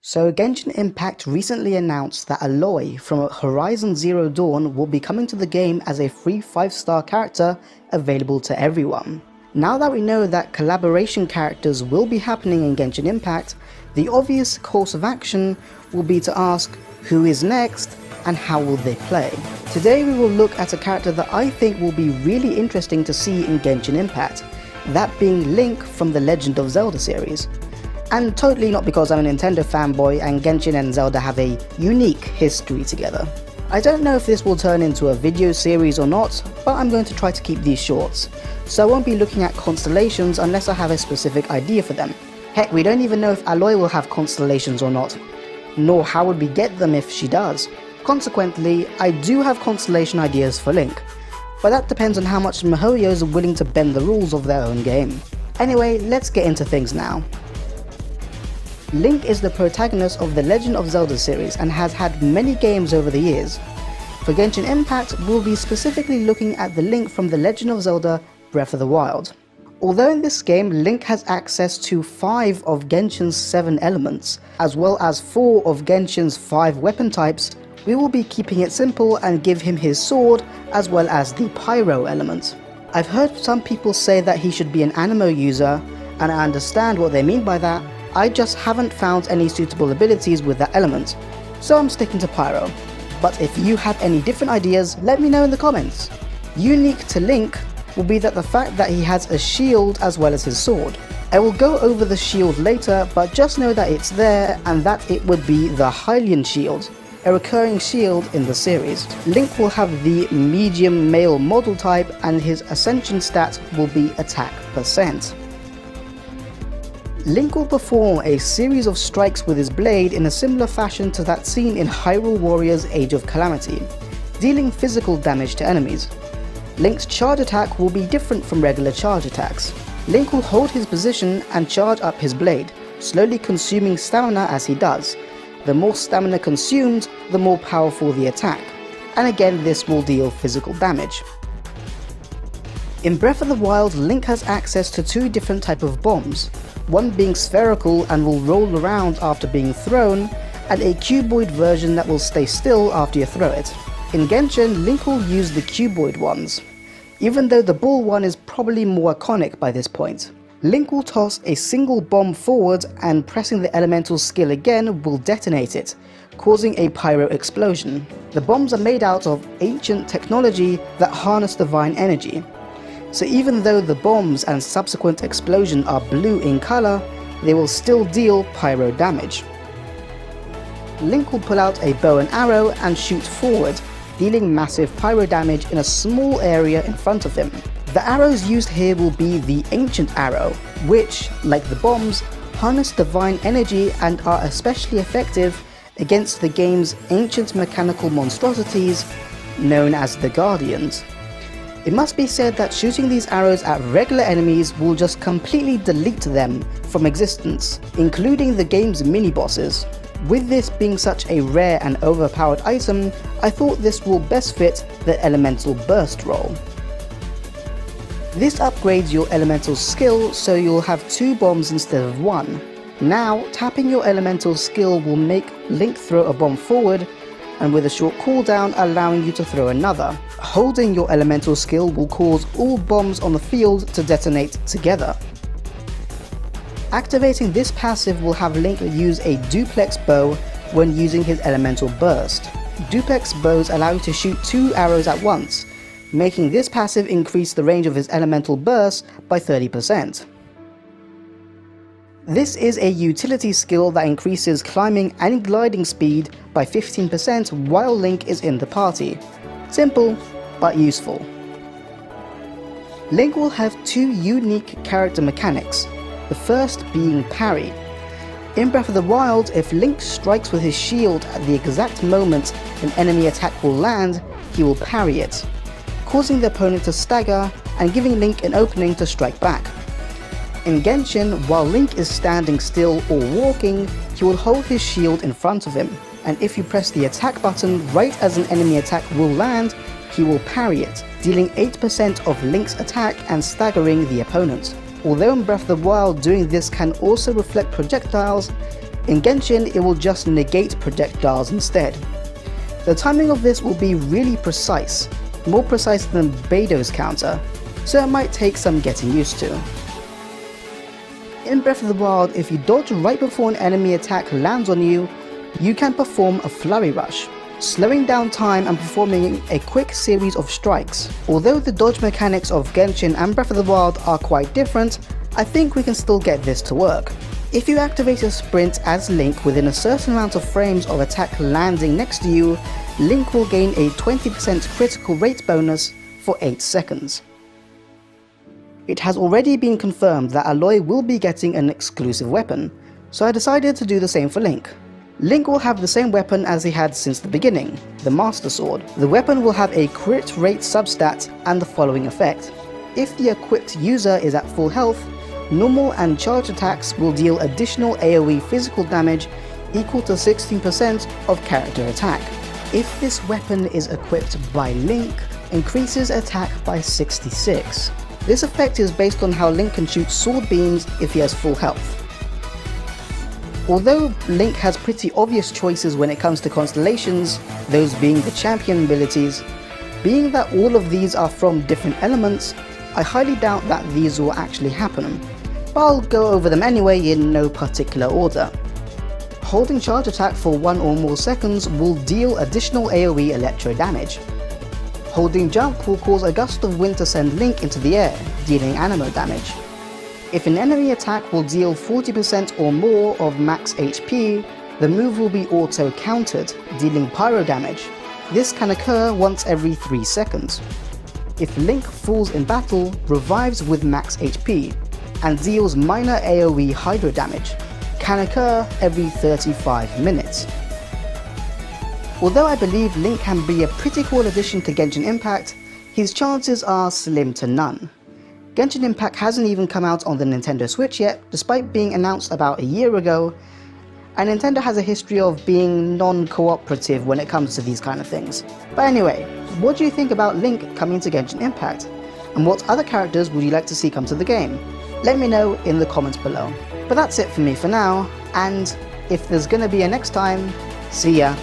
So Genshin Impact recently announced that Aloy from Horizon Zero Dawn will be coming to the game as a free 5-star character available to everyone. Now that we know that collaboration characters will be happening in Genshin Impact, the obvious course of action will be to ask who is next and how will they play. Today we will look at a character that I think will be really interesting to see in Genshin Impact, that being Link from the Legend of Zelda series. And totally not because I'm a Nintendo fanboy and Genshin and Zelda have a unique history together. I don't know if this will turn into a video series or not, but I'm going to try to keep these shorts, so I won't be looking at Constellations unless I have a specific idea for them. Heck, we don't even know if Aloy will have Constellations or not, nor how would we get them if she does. Consequently, I do have Constellation ideas for Link, but that depends on how much Mihoyo are willing to bend the rules of their own game. Anyway, let's get into things now. Link is the protagonist of the Legend of Zelda series and has had many games over the years. For Genshin Impact, we'll be specifically looking at the Link from the Legend of Zelda Breath of the Wild. Although in this game, Link has access to 5 of Genshin's 7 elements, as well as 4 of Genshin's 5 weapon types, we will be keeping it simple and give him his sword as well as the Pyro element. I've heard some people say that he should be an Anemo user, and I understand what they mean by that. I just haven't found any suitable abilities with that element, so I'm sticking to Pyro. But if you have any different ideas, let me know in the comments. Unique to Link will be that the fact that he has a shield as well as his sword. I will go over the shield later, but just know that it's there and that it would be the Hylian shield, a recurring shield in the series. Link will have the medium male model type and his ascension stat will be attack %. Link will perform a series of strikes with his blade in a similar fashion to that seen in Hyrule Warriors Age of Calamity, dealing physical damage to enemies. Link's charge attack will be different from regular charge attacks. Link will hold his position and charge up his blade, slowly consuming stamina as he does. The more stamina consumed, the more powerful the attack, and again this will deal physical damage. In Breath of the Wild, Link has access to 2 different types of bombs, one being spherical and will roll around after being thrown, and a cuboid version that will stay still after you throw it. In Genshin, Link will use the cuboid ones, even though the ball one is probably more iconic by this point. Link will toss a single bomb forward and pressing the elemental skill again will detonate it, causing a pyro explosion. The bombs are made out of ancient technology that harness divine energy. So even though the bombs and subsequent explosion are blue in color, they will still deal pyro damage. Link will pull out a bow and arrow and shoot forward, dealing massive pyro damage in a small area in front of him. The arrows used here will be the ancient arrow, which, like the bombs, harness divine energy and are especially effective against the game's ancient mechanical monstrosities known as the Guardians. It must be said that shooting these arrows at regular enemies will just completely delete them from existence, including the game's mini-bosses. With this being such a rare and overpowered item, I thought this will best fit the elemental burst role. This upgrades your elemental skill so you'll have 2 bombs instead of 1. Now, tapping your elemental skill will make Link throw a bomb forward, and with a short cooldown allowing you to throw another. Holding your elemental skill will cause all bombs on the field to detonate together. Activating this passive will have Link use a Duplex Bow when using his elemental burst. Duplex Bows allow you to shoot 2 arrows at once, making this passive increase the range of his elemental burst by 30%. This is a utility skill that increases climbing and gliding speed by 15% while Link is in the party. Simple, but useful. Link will have 2 unique character mechanics, the first being Parry. In Breath of the Wild, if Link strikes with his shield at the exact moment an enemy attack will land, he will parry it, causing the opponent to stagger and giving Link an opening to strike back. In Genshin, while Link is standing still or walking, he will hold his shield in front of him, and if you press the attack button right as an enemy attack will land, he will parry it, dealing 8% of Link's attack and staggering the opponent. Although in Breath of the Wild doing this can also reflect projectiles, In Genshin, it will just negate projectiles instead. The timing of this will be really precise, more precise than Beidou's counter, so it might take some getting used to. In Breath of the Wild, if you dodge right before an enemy attack lands on you, you can perform a Flurry Rush, slowing down time and performing a quick series of strikes. Although the dodge mechanics of Genshin and Breath of the Wild are quite different, I think we can still get this to work. If you activate a sprint as Link within a certain amount of frames of attack landing next to you, Link will gain a 20% critical rate bonus for 8 seconds. It has already been confirmed that Aloy will be getting an exclusive weapon, so I decided to do the same for Link. Link will have the same weapon as he had since the beginning, the Master Sword. The weapon will have a crit rate substat and the following effect. If the equipped user is at full health, normal and charge attacks will deal additional AoE physical damage equal to 16% of character attack. If this weapon is equipped by Link, increases attack by 66. This effect is based on how Link can shoot sword beams if he has full health. Although Link has pretty obvious choices when it comes to Constellations, those being the champion abilities, being that all of these are from different elements, I highly doubt that these will actually happen, but I'll go over them anyway in no particular order. Holding charge attack for 1 or more seconds will deal additional AoE electro damage. Holding jump will cause a gust of wind to send Link into the air, dealing anemo damage. If an enemy attack will deal 40% or more of max HP, the move will be auto-countered, dealing pyro damage. This can occur once every 3 seconds. If Link falls in battle, revives with max HP, and deals minor AoE hydro damage, can occur every 35 minutes. Although I believe Link can be a pretty cool addition to Genshin Impact, his chances are slim to none. Genshin Impact hasn't even come out on the Nintendo Switch yet, despite being announced about a year ago, and Nintendo has a history of being non-cooperative when it comes to these kind of things. But anyway, what do you think about Link coming to Genshin Impact? And what other characters would you like to see come to the game? Let me know in the comments below. But that's it for me for now, and if there's gonna be a next time, see ya.